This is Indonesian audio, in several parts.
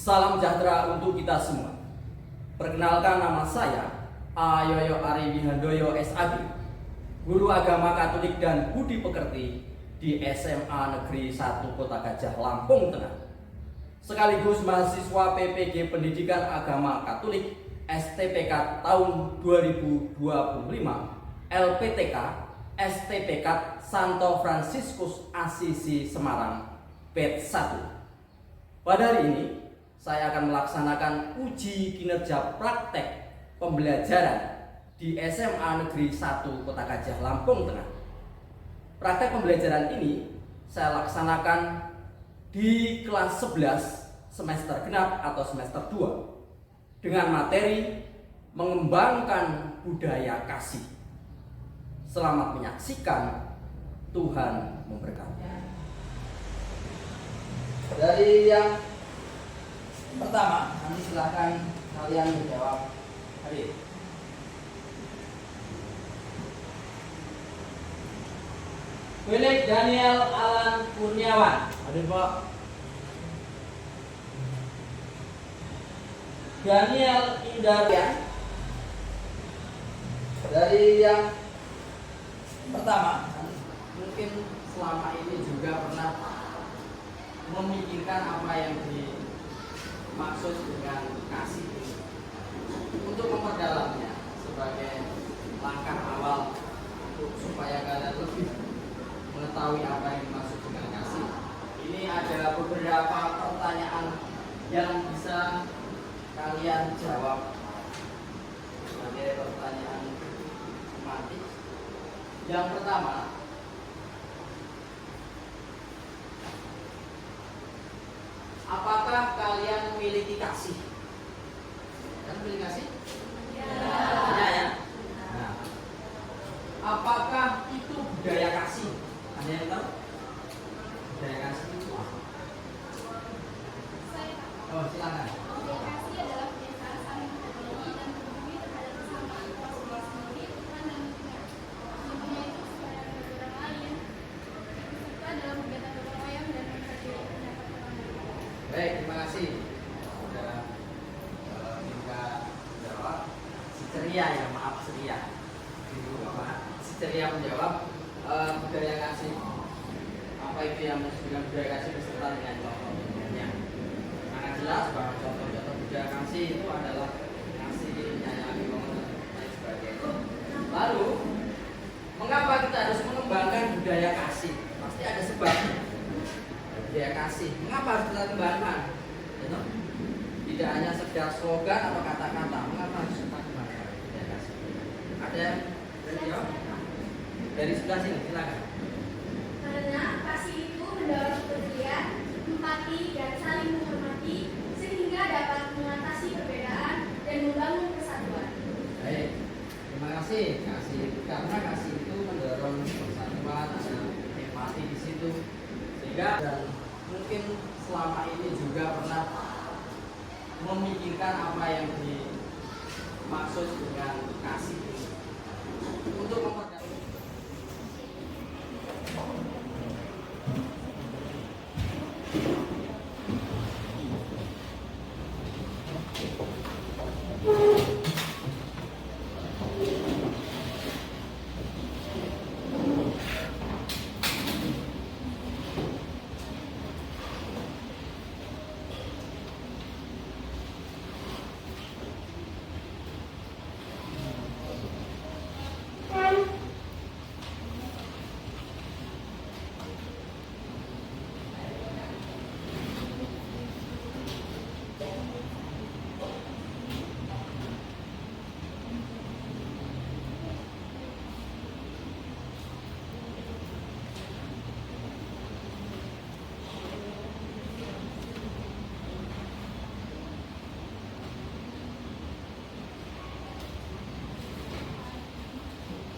Salam sejahtera untuk kita semua. Perkenalkan, nama saya Ayoyo Ari Wihandoyo SAG, guru agama Katolik dan Budi Pekerti di SMA Negeri 1 Kota Gajah, Lampung Tengah. Sekaligus mahasiswa PPG Pendidikan Agama Katolik STPK tahun 2025, LPTK STPK Santo Fransiskus Assisi Semarang, batch 1. Pada hari ini saya akan melaksanakan uji kinerja praktek pembelajaran di SMA Negeri 1 Kota Gajah, Lampung Tengah. Praktek pembelajaran ini saya laksanakan di kelas 11 semester genap atau semester 2 dengan materi mengembangkan budaya kasih. Selamat menyaksikan, Tuhan memberkati. Dari yang pertama, nanti silahkan kalian menjawab. Hadir. Felix Daniel Alan Kurniawan. Hadir, Pak. Daniel Indarian. Dari yang pertama, mungkin selama ini juga pernah memikirkan apa yang dimaksud dengan kasih untuk memperdalamnya sebagai langkah awal supaya kalian lebih mengetahui apa yang dimaksud dengan kasih. Ini ada beberapa pertanyaan yang bisa kalian jawab sebagai pertanyaan tematik. Yang pertama, apakah kalian memiliki kasih? Kalian memiliki kasih? Ya, ya. Nah, apakah itu budaya kasih? Ada yang tahu? Budaya kasih itu apa? Oh, silakan. Budaya kasih adalah kebiasaan saling menghargai dan peduli terhadap sesama, termasuk diri sendiri, Tuhan dan lingkungan. Contohnya itu supaya ada orang lain, serta dalam kegiatan gotong royong dan menghargai pendapat orang lain. Baik, terima kasih. Sudah juga menjawab. Si ceria ya, maaf ceria. Ibu Bapak, si ceria menjawab budaya kasih. Apa itu yang maksud dengan budaya kasih beserta dengan contoh-contohnya? Sangat jelas bahwa contoh-contoh budaya kasih itu adalah kasih, menyayangi, mengenal, dan lain sebagainya. Lalu, mengapa kita harus mengembangkan budaya kasih? Pasti ada sebabnya. Budaya kasih, mengapa harus kita kembangkan? Tidak hanya sekedar slogan atau kata-kata, mengapa harus kita kembangkan budaya kasih? Ada yang jawab? Dari sebelah sini, silakan. Karena kasih itu mendorong kepedulian, empati, dan saling menghormati, sehingga dapat mengatasi perbedaan dan membangun persatuan. Baik, terima kasih. Kasih karena kasih itu mendorong persatuan, ada empati di situ, sehingga dan mungkin selama ini juga pernah memikirkan apa yang dimaksud dengan kasih untuk memperdalam.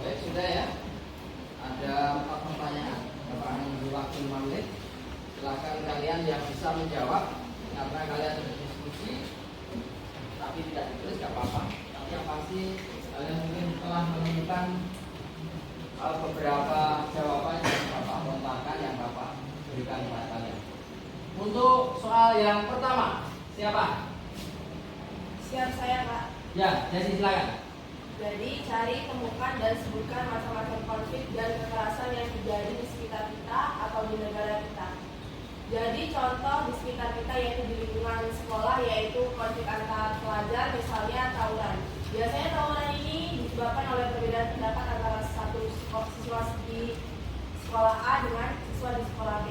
Baik, sudah ya. Ada 4 pertanyaan. Bapak menunggu waktu 5 menit. Silakan kalian yang bisa menjawab, karena kalian berdiskusi tapi tidak ditulis gak apa-apa. Tapi yang pasti kalian mungkin telah menemukan beberapa jawaban yang Bapak lontarkan, yang Bapak berikan kepada kalian. Untuk soal yang pertama, Siapa? Siap saya, Kak. Ya, Jasi silakan. Jadi cari, temukan, dan sebutkan macam-macam konflik dan kekerasan yang terjadi di sekitar kita atau di negara kita. Jadi contoh di sekitar kita yaitu di lingkungan sekolah, yaitu konflik antar pelajar, misalnya tawuran. Biasanya tawuran ini disebabkan oleh perbedaan pendapat antara satu siswa di sekolah A dengan siswa di sekolah B.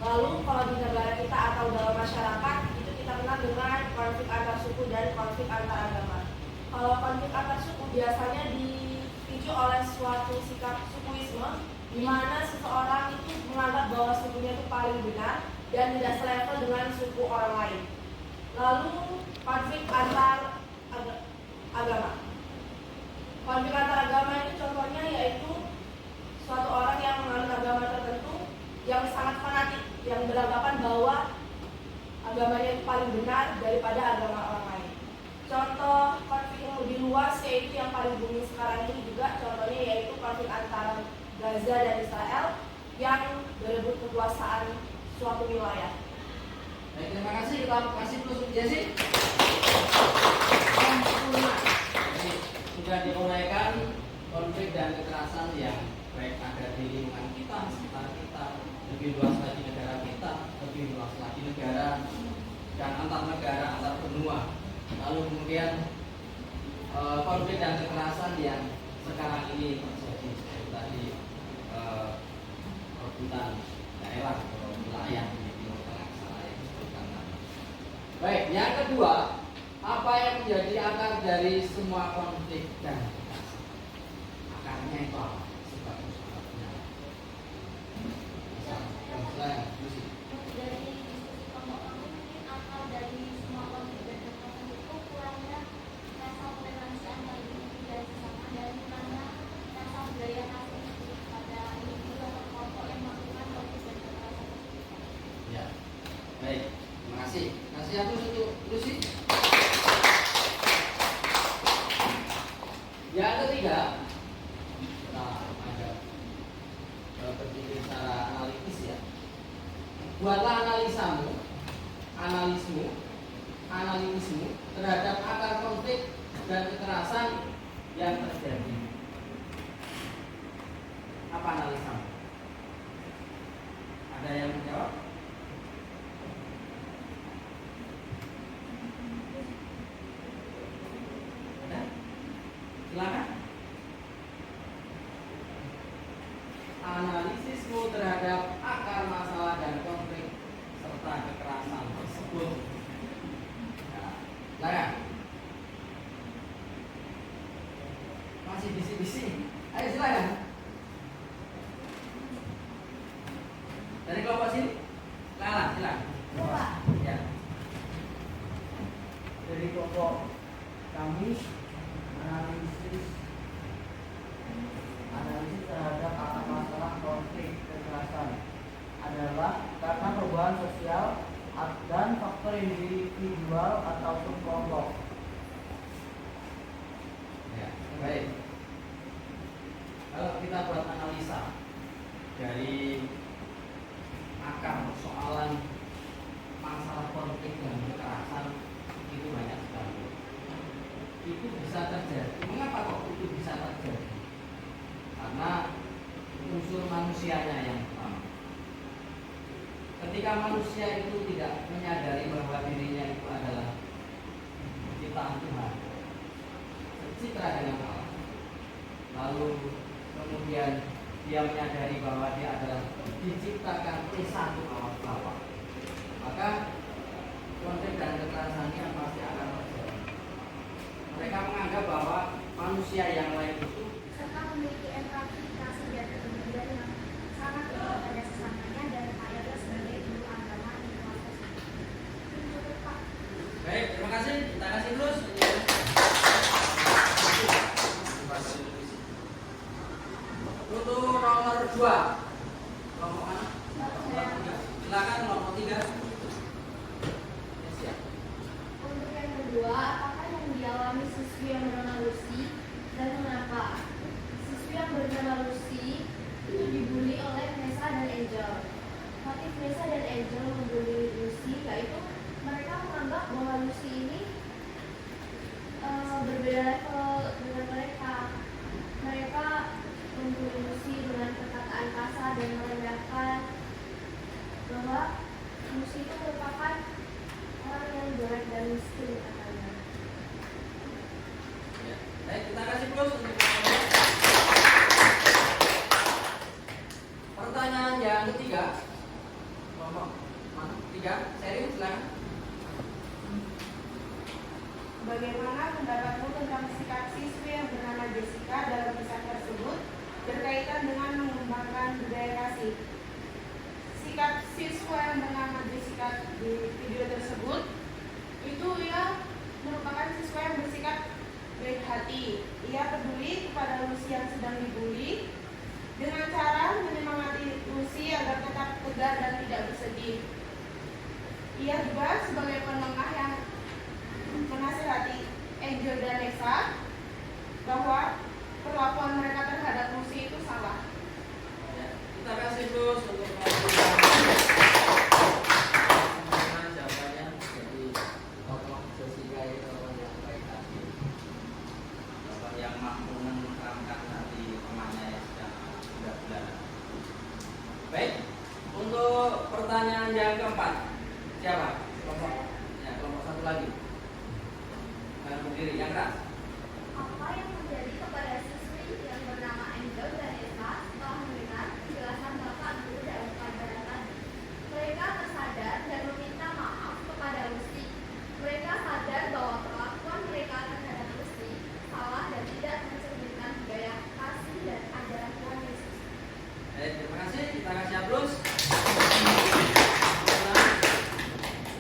Lalu kalau di negara kita atau dalam masyarakat itu kita kenal dengan konflik antar suku dan konflik antar agama. Kalau konflik antar suku biasanya dipicu oleh suatu sikap sukuisme, di mana seseorang itu menganggap bahwa sukunya itu paling benar dan tidak selevel dengan suku orang lain. Lalu konflik antar agama. Konflik antar agama ini contohnya yaitu suatu orang yang menganut agama tertentu yang sangat fanatik, yang beranggapan bahwa agamanya itu paling benar daripada agama orang lain. Contoh konflik yang lebih luas yaitu yang paling booming sekarang ini juga contohnya yaitu konflik antara Gaza dan Israel yang berebut kekuasaan suatu wilayah. Baik, terima kasih. Kita kasih plus untuk Jasi. Sempurna. Jadi, sudah diuraikan konflik dan kekerasan yang baik ada di lingkungan kita, sekitar kita, lebih luas lagi negara kita, lebih luas lagi negara dan antar negara, antar benua. Lalu kemudian konflik dan kekerasan yang sekarang ini terjadi seperti tadi rebutan daerah atau wilayah di Timur Tengah sana yang disebutkan tadi. Baik, yang kedua, apa yang menjadi akar dari semua konflik dan kekerasan? Akarnya itu apa? Sebab-sebabnya. Misalnya, Dari diskusi kelompok kami mungkin akal dari semua konflik dan kekerasan itu kurangnya rasa toleransi antar individu dan sesama dan kurangnya rasa budaya kasih pada individu atau kelompok yang melakukan konflik dan kekerasan. ya. Baik, terima kasih. Kasih aku untuk Lucy. Yang ketiga, kita ada berpikir secara analitis ya. Buatlah analismu terhadap akar konflik dan kekerasan yang terjadi. Apa analisamu? Ada yang menjawab? Ada? Silakan. Analisismu terhadap akar masalah dan konflik serta kekerasan tersebut. Silakan. Masih bisik-bisik. Ayo silakan. Dari kelompok sini. Silakan. Ya. Dari kelompok kami analisis terhadap akar masalah konflik kekerasan adalah karena perubahan sosial dan faktor individual ataupun kelompok. Ya, baik. Kalau kita buat analisa dari akar persoalan masalah konflik dan kekerasan itu banyak sekali. Itu bisa terjadi. Mengapa kok itu bisa terjadi? Karena unsur manusianya yang pertama. Ketika manusia itu tidak menyadari bahwa dirinya itu adalah ciptaan Tuhan, tercipta dengan Allah, lalu kemudian dia menyadari bahwa dia adalah diciptakan oleh satu awal bawah, maka konflik dan kekerasannya pasti akan terjadi. Mereka menganggap bahwa manusia yang lain itu Serta memiliki empati, kasih dan kepedulian yang sangat tinggi pada sesamanya dan mayoritas sebagai guru agama di kelompok tersebut. Pak. baik. Terima kasih. Kita kasih terus. Untuk nomor 2, kelompok mana? Silakan nomor 3. Ya, siap. Untuk yang kedua, apakah yang dialami siswi yang bernama Lucy dan mengapa? Siswi yang bernama Lucy itu dibully oleh Nesa dan Angel. Motif Nesa dan Angel membuli Lucy yaitu mereka menganggap bahwa Lucy ini berbeda level dengan mereka. Mereka membunuh Lucy dengan perkataan kasar dan merendahkan, bahwa Lucy itu merupakan orang yang jelek dan miskin katanya. Ya. Baik, kita kasih plus untuk pertanyaan yang ketiga. Kelompok mana? 3, serius silakan. Bagaimana pendapatmu tentang sikap siswi yang bernama Jessica dalam kisah tersebut berkaitan dengan mengembangkan budaya kasih? Sikap siswa yang bernama Jessica di video tersebut itu ia merupakan siswa yang bersikap baik hati. Ia peduli kepada Lucy yang sedang dibully dengan cara menyemangati Lucy agar tetap tegar dan tidak bersedih. Ia juga sebagai penengah yang menasihati Angel dan Nessa bahwa perlakuan mereka terhadap Lucy itu salah. Ya, kita kasih plus untuk teman-teman jawabannya. Jadi tokoh Jessica itu orang yang baik hati, tokoh yang mampu menenteramkan hati temannya yang sedang bulat-bulat. Baik, untuk pertanyaan yang keempat, siapa? Kelompok, ya, kelompok satu lagi. Berdiri yang keras. Apa yang terjadi kepada siswi yang bernama Angel dan Eva setelah mendengar penjelasan Bapak Guru dalam pelajaran tadi? Mereka tersadar dan meminta maaf kepada Lucy. Mereka sadar bahwa perlakuan mereka terhadap Lucy salah dan tidak mencerminkan budaya kasih dan ajaran Tuhan Yesus. Terima kasih. Kita kasih aplaus.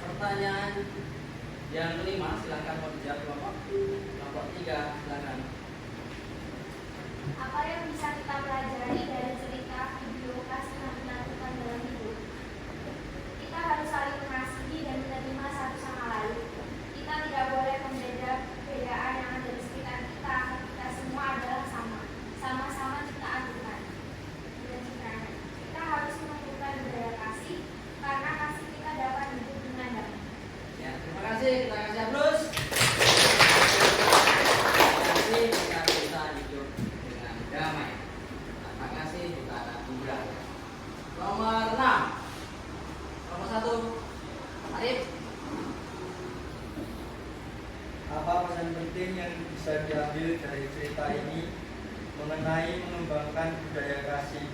Pertanyaan yang kelima, silakan mau dijawab kelompok 3, silakan. Apa yang bisa kita pelajari dari cerita video kasih yang dilakukan dalam hidup? Kita harus saling mengasihi dan menerima satu sama lain. Kita tidak boleh membeda perbedaan yang ada di sekitar kita. Kita semua adalah sama, sama-sama ciptaan Tuhan. Kita harus menumbuhkan budaya kasih, karena kasih kita dapat hidup dengan damai. Ya, terima kasih. Kita kasih aplaus. Kita bisa hidup dengan damai. Terima kasih, kita akan mudah. Nomor 6. Nomor 1. Arif. Apa pesan penting yang bisa diambil dari cerita ini mengenai mengembangkan budaya kasih?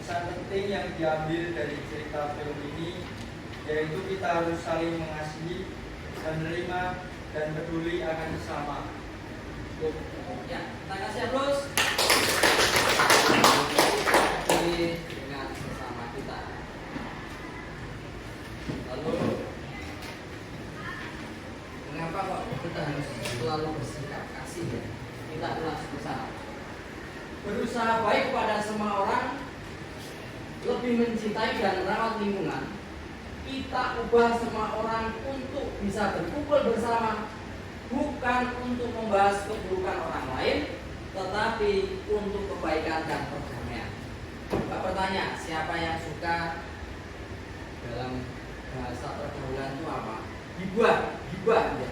Pesan penting yang diambil dari cerita film ini yaitu kita harus saling mengasihi, menerima, dan peduli akan sesama. Ya, kita kasih aplaus. Peduli dengan sesama kita. Lalu, mengapa kok kita harus selalu bersikap kasih ya? Kita harus berusaha baik pada semua orang, lebih mencintai dan merawat lingkungan. Kita ubah semua orang untuk bisa berkumpul bersama, bukan untuk membahas keburukan orang lain, tetapi untuk kebaikan dan perdamaian. Pak bertanya, siapa yang suka dalam bahasa pergaulan itu apa? Gibah ya.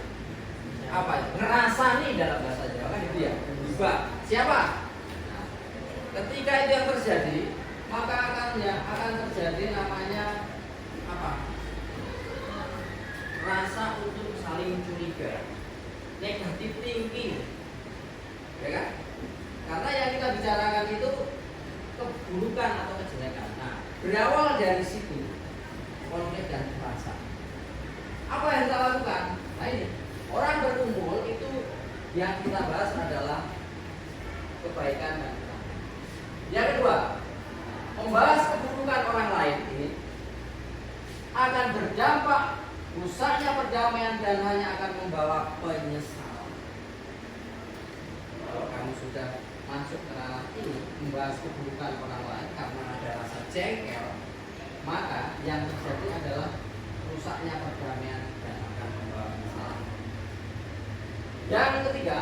Apa itu? Ngerasani dalam bahasa Jawa kan itu ya. Gibah. Siapa? Nah, ketika itu yang terjadi, maka akan terjadi namanya apa? Rasa untuk saling curiga, negatif thinking, ya kan? Karena yang kita bicarakan itu keburukan atau kejelekan. Nah, berawal dari situ konflik dan rasa. Apa yang kita lakukan? Nah ini, orang berkumpul itu yang kita bahas adalah kebaikan dan kedamaian. Yang kedua, membahas keburukan orang lain ini akan berdampak rusaknya perdamaian dan hanya akan membawa penyesalan. Kalau kamu sudah masuk ke ranah ini membahas keburukan orang lain karena ada rasa jengkel, maka yang terjadi adalah rusaknya perdamaian dan akan membawa penyesalan. Yang ketiga,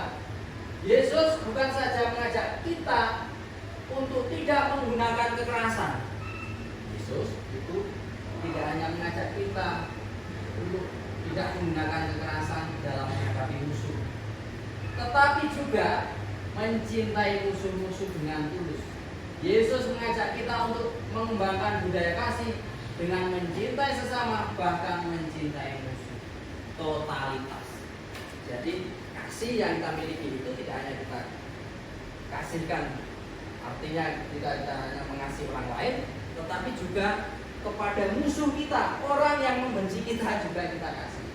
Yesus bukan saja mengajak kita untuk tidak menggunakan kekerasan. Yesus itu tidak hanya mengajak kita untuk tidak menggunakan kekerasan dalam menghadapi musuh, tetapi juga mencintai musuh-musuh dengan tulus. Yesus mengajak kita untuk mengembangkan budaya kasih dengan mencintai sesama, bahkan mencintai musuh. Totalitas. Jadi kasih yang kita miliki itu tidak hanya kita kasihkan, artinya kita hanya mengasihi orang lain, tetapi juga kepada musuh kita, orang yang membenci kita juga kita kasih.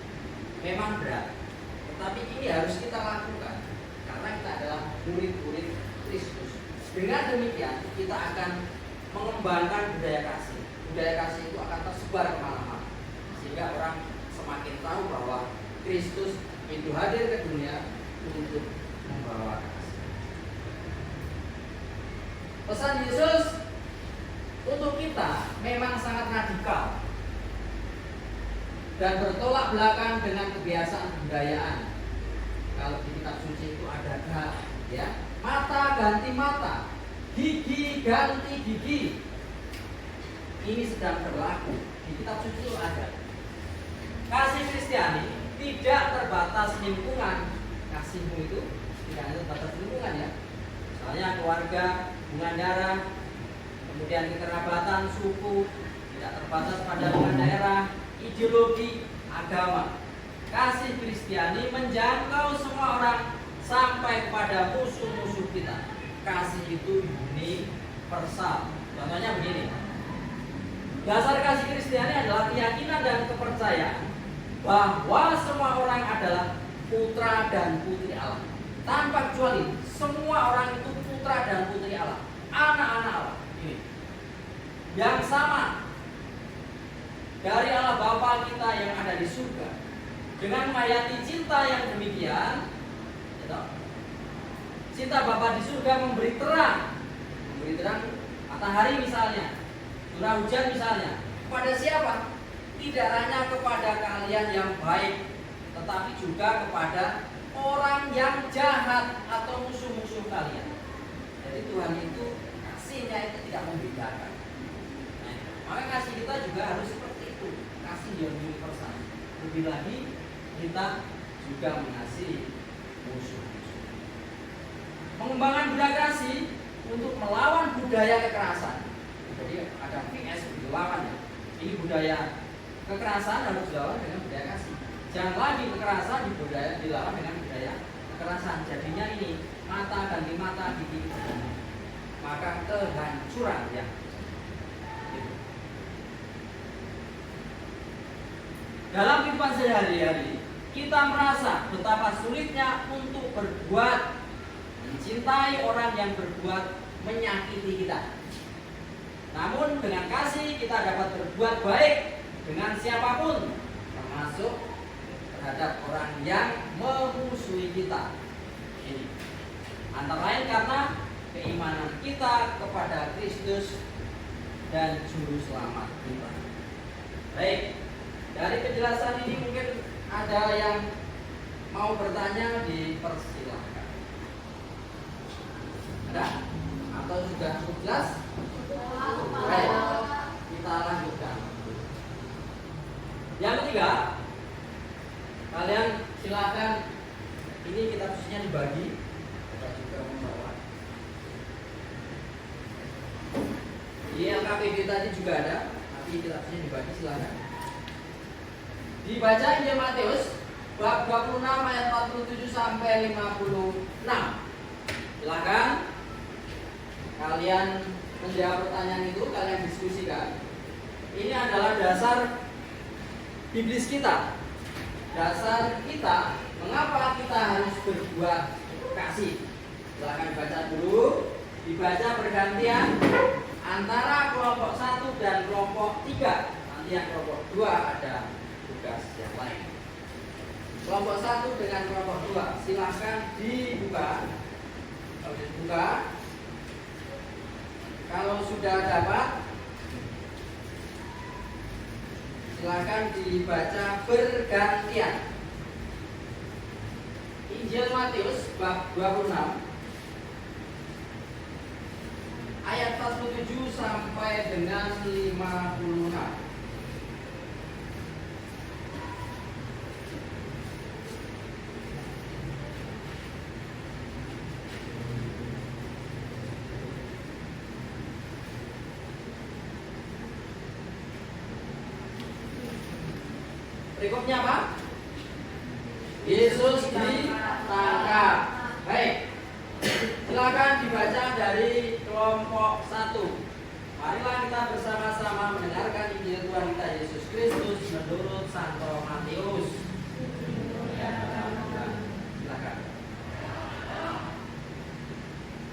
Memang berat, tetapi ini harus kita lakukan karena kita adalah murid-murid Kristus. Dengan demikian kita akan mengembangkan budaya kasih. Budaya kasih itu akan tersebar kemana-mana, sehingga orang semakin tahu bahwa Kristus itu hadir ke dunia untuk membawa kasih. Pesan Yesus untuk kita memang sangat radikal dan bertolak belakang dengan kebiasaan kebudayaan. Kalau di kitab suci itu ada ya, mata ganti mata, gigi ganti gigi. Ini sedang berlaku di kitab suci itu ada. Kasih Kristiani tidak terbatas lingkungan. Kasihmu itu tidak hanya terbatas lingkungan ya. Misalnya keluarga, hubungan darah, kemudian kekerabatan, suku, tidak terbatas pada hubungan daerah, ideologi, agama. Kasih Kristiani menjangkau semua orang sampai kepada musuh-musuh kita. Kasih itu universal. Contohnya begini. Dasar kasih Kristiani adalah keyakinan dan kepercayaan bahwa semua orang adalah putra dan putri Allah. Tanpa kecuali, semua orang itu putra dan putri Allah, anak-anak Allah. Ini yang sama dari Allah Bapa kita yang ada di surga. Dengan menghayati cinta yang demikian, cinta Bapa di surga memberi terang matahari misalnya, curah hujan misalnya, kepada siapa? Tidak hanya kepada kalian yang baik, tetapi juga kepada orang yang jahat atau musuh-musuh kalian. Jadi Tuhan itu kasihnya itu tidak membedakan. Nah, maka kasih kita juga harus seperti itu, kasih yang universal. Lebih lagi kita juga mengasihi musuh-musuh. Mengembangkan budaya kasih untuk melawan budaya kekerasan. Jadi ada PS lawan ya. Ini budaya kekerasan harus dilawan dengan budaya kasih. Jangan lagi kekerasan dilawan dengan budaya kekerasan. Jadinya ini mata ganti mata, gigi ganti gigi. Maka kehancuran ya. Dalam kehidupan sehari-hari kita merasa betapa sulitnya untuk berbuat mencintai orang yang berbuat menyakiti kita. Namun dengan kasih kita dapat berbuat baik dengan siapapun, termasuk terhadap orang yang memusuhi kita. Ini antara lain karena keimanan kita kepada Kristus dan Juru Selamat kita. Baik, dari penjelasan ini mungkin ada yang mau bertanya, dipersilahkan. Ada? Atau sudah cukup jelas? Baik, kita lanjutkan. Yang ketiga, kalian silakan, ini kitab sucinya dibagi. Kita juga membawa. Di LKPD tadi juga ada, tapi kitab sucinya dibagi, silakan. Dibaca Injil Matius bab 26 ayat 47 sampai 56. Silakan kalian menjawab pertanyaan itu, kalian diskusikan. Ini adalah dasar biblis kita. Dasar kita mengapa kita harus berbuat kasih. Silakan baca dulu, dibaca bergantian antara kelompok 1 dan kelompok 3. Nanti yang kelompok 2 ada tugas yang lain. Kelompok 1 dengan kelompok 2 silakan dibuka. Kalau dibuka, kalau sudah dapat, silakan dibaca bergantian. Injil Matius bab 26 ayat 47 sampai dengan 56. Berikutnya apa? Yesus ditangkap. Baik. Silakan dibaca dari kelompok 1. Marilah kita bersama-sama mendengarkan Injil Tuhan kita Yesus Kristus menurut Santo Matius. Silakan.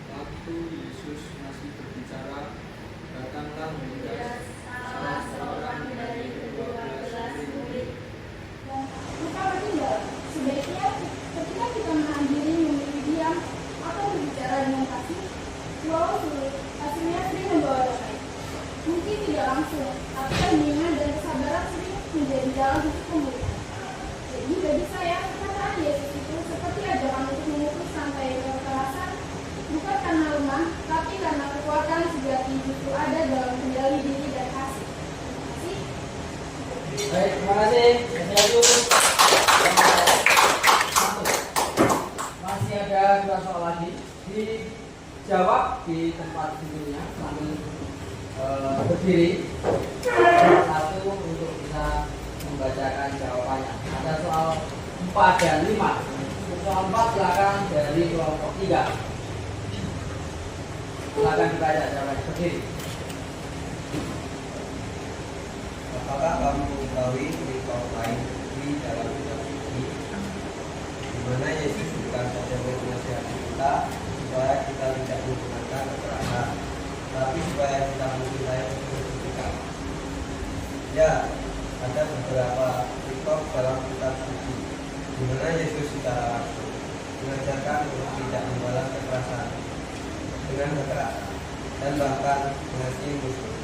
Waktu Yesus masih berbicara, datanglah Yudas, salah seorang dari ke-12 murid. Kita bertindak, sebaiknya ketika kita menahan diri memilih diam atau berbicara dengan kasih, walau sulit, hasilnya sering membawa damai. Mungkin tidak langsung, tapi keheningan dan kesabaran sering menjadi jalan untuk pemulihan. Jadi bagi saya, perkataan Yesus itu seperti ajakan untuk memutus rantai kekerasan, bukan karena lemah, tapi karena kekuatan sejati justru ada dalam kendali diri dan kasih. Terima kasih. Baik, terima kasih. Masih ada 2 soal lagi. Dijawab di tempat duduknya sambil berdiri. Satu untuk bisa membacakan jawabannya. Ada soal 4 dan 5. Untuk soal 4 silakan dari kelompok 3. Silakan dibaca jawabannya berdiri. Apakah kamu mengetahui cerita lain di dalam kitab suci, di mana Yesus bukan saja menasihati kita supaya kita tidak menggunakan kekerasan, tapi supaya kita mencintai sesama kita. Ya, ada beberapa cerita dalam kitab suci, di mana Yesus secara langsung mengajarkan untuk tidak membalas kekerasan dengan kekerasan dan bahkan mengasihi musuh.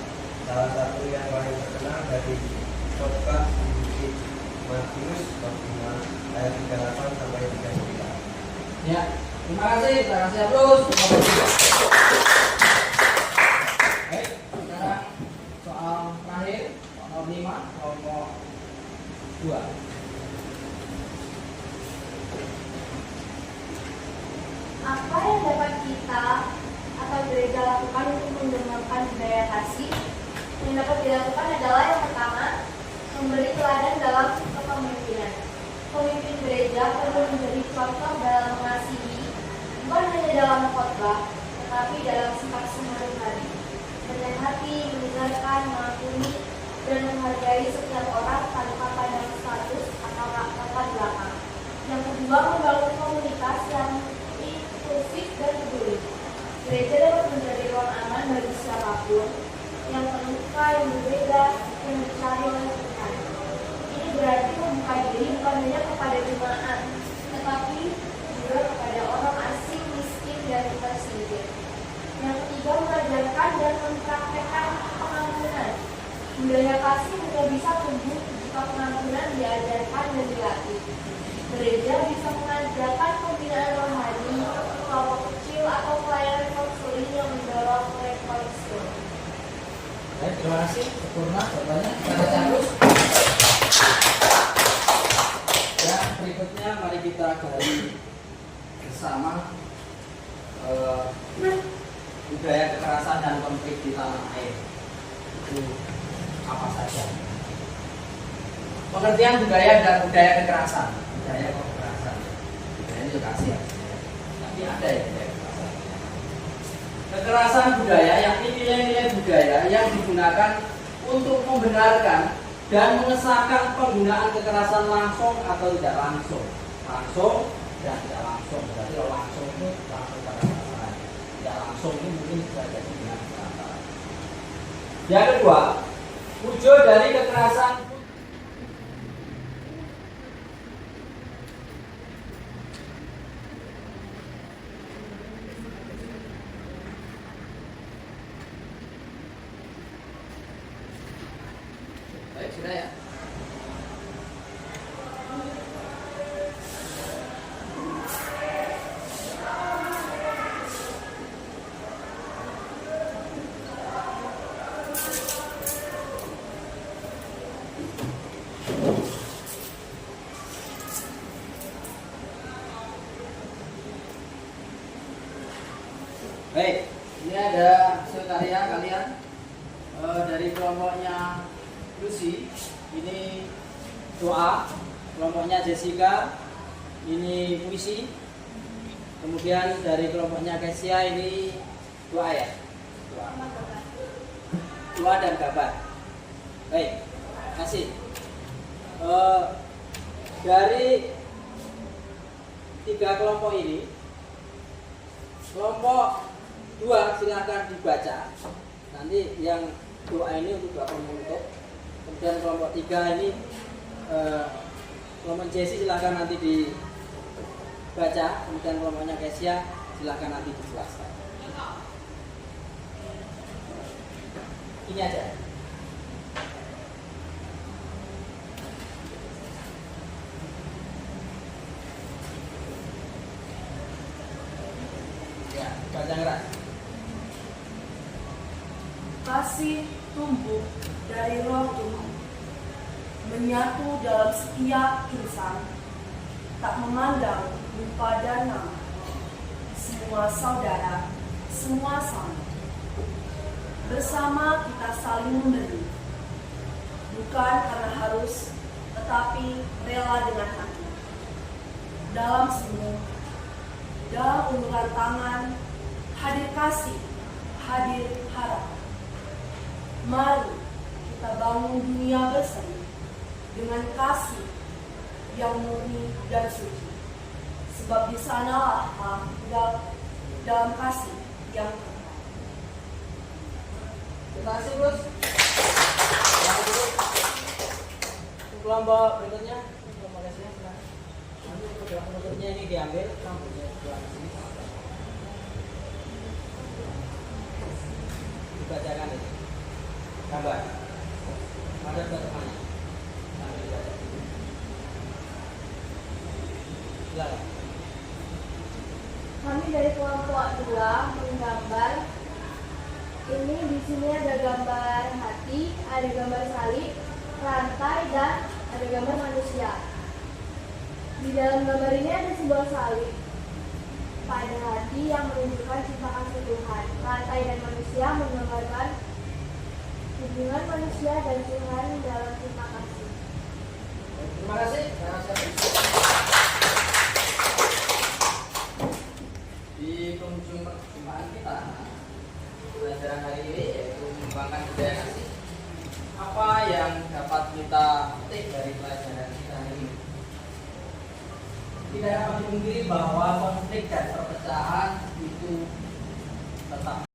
Salah satu yang paling terkenal dari khotbah di Matius bab 5 ayat 38 sampai 39. Ya, terima kasih terus. Baik, sekarang soal terakhir, soal 5, kelompok 2. Apa yang dapat kita atau gereja lakukan untuk mengembangkan budaya kasih? Yang dapat dilakukan adalah yang pertama, memberi teladan dalam kepemimpinan. Pemimpin gereja perlu menjadi contoh dalam mengasihi, bukan hanya dalam khotbah, tetapi dalam sifat sehari-hari. Dengan hati, mendengarkan, mengampuni, dan menghargai setiap orang tanpa pandang status atau latar belakang. Yang kedua, membangun komunitas yang inklusif dan peduli. Gereja dapat menjadi ruang aman bagi siapapun yang terluka, yang berbeda, yang dicari oleh Tuhan. Ini berarti membuka diri bukan hanya kepada jemaat, tetapi juga kepada orang asing, miskin, dan tersingkir. Yang ketiga, mengajarkan dan mempraktekkan pengampunan. Budaya kasih tidak bisa tumbuh jika pengampunan diajarkan dan dilatih. Gereja bisa mengajarkan pembinaan rohani, kelompok kecil, atau pelayanan konseling yang mendorong rekonsiliasi. Baik, terima kasih. Sempurna jawabannya. Kita terus. Dan berikutnya mari kita gali bersama budaya kekerasan dan konflik di tanah air. Itu apa saja? Pengertian budaya dan budaya kekerasan. Budaya kekerasan. Budaya itu kasih ya. Tapi ada ya budaya kekerasan. Kekerasan budaya, yakni nilai-nilai budaya yang digunakan untuk membenarkan dan mengesahkan penggunaan kekerasan langsung atau tidak langsung. Langsung dan tidak langsung. Berarti kalau langsung itu langsung pada sasaran. Tidak langsung itu mungkin bisa jadi dengan sasaran. Yang kedua, wujud dari kekerasan. Baik, sudah ya. Baik, ini ada hasil karya kalian dari kelompoknya Lucy. Ini doa, kelompoknya Jessica ini puisi, kemudian dari kelompoknya Kesia ini doa ya, doa dan gambar. Baik, kasih. Dari 3 kelompok ini, kelompok 2 silahkan dibaca. Nanti yang doa ini untuk doa penutup. Kemudian kelompok 3 ini kelompok Jesse silahkan nanti dibaca. Kemudian kelompoknya Kesia silahkan nanti dijelaskan. Ini aja. Ya, baca keras. Kasih tumbuh dari roh Tuhan, menyatu dalam setiap insan, tak memandang rupa dan nama. Semua saudara, semua sama. Bersama kita saling memberi, bukan karena harus, tetapi rela dengan hati. Dalam semu, dalam uluran tangan, hadir kasih, hadir harapan. Mari kita bangun dunia berseri dengan kasih yang murni dan suci. Sebab di sanalah Allah tinggal dalam kasih yang kekal. Terima kasih, Bos. Kelompok berikutnya, kelompok Kesia silakan. Nanti untuk doa penutupnya ini diambil, rambutnya doa di sini. Dibacakan ini. Gambar. Ada temannya. Sambil dibaca. Silakan. Kami dari kelompok 2 menggambar. Ini di sini ada gambar hati, ada gambar salib, rantai, dan ada gambar manusia. Di dalam gambar ini ada sebuah salib pada hati yang menunjukkan cinta kasih Tuhan. Rantai dan manusia menggambarkan hubungan manusia dan Tuhan dalam cinta kasih. Terima kasih. Di penghujung perjumpaan kita, pelajaran hari ini yaitu mengembangkan budaya kasih. Apa yang dapat kita petik dari pelajaran kita hari ini? Tidak dapat dipungkiri bahwa konflik dan perpecahan itu tetap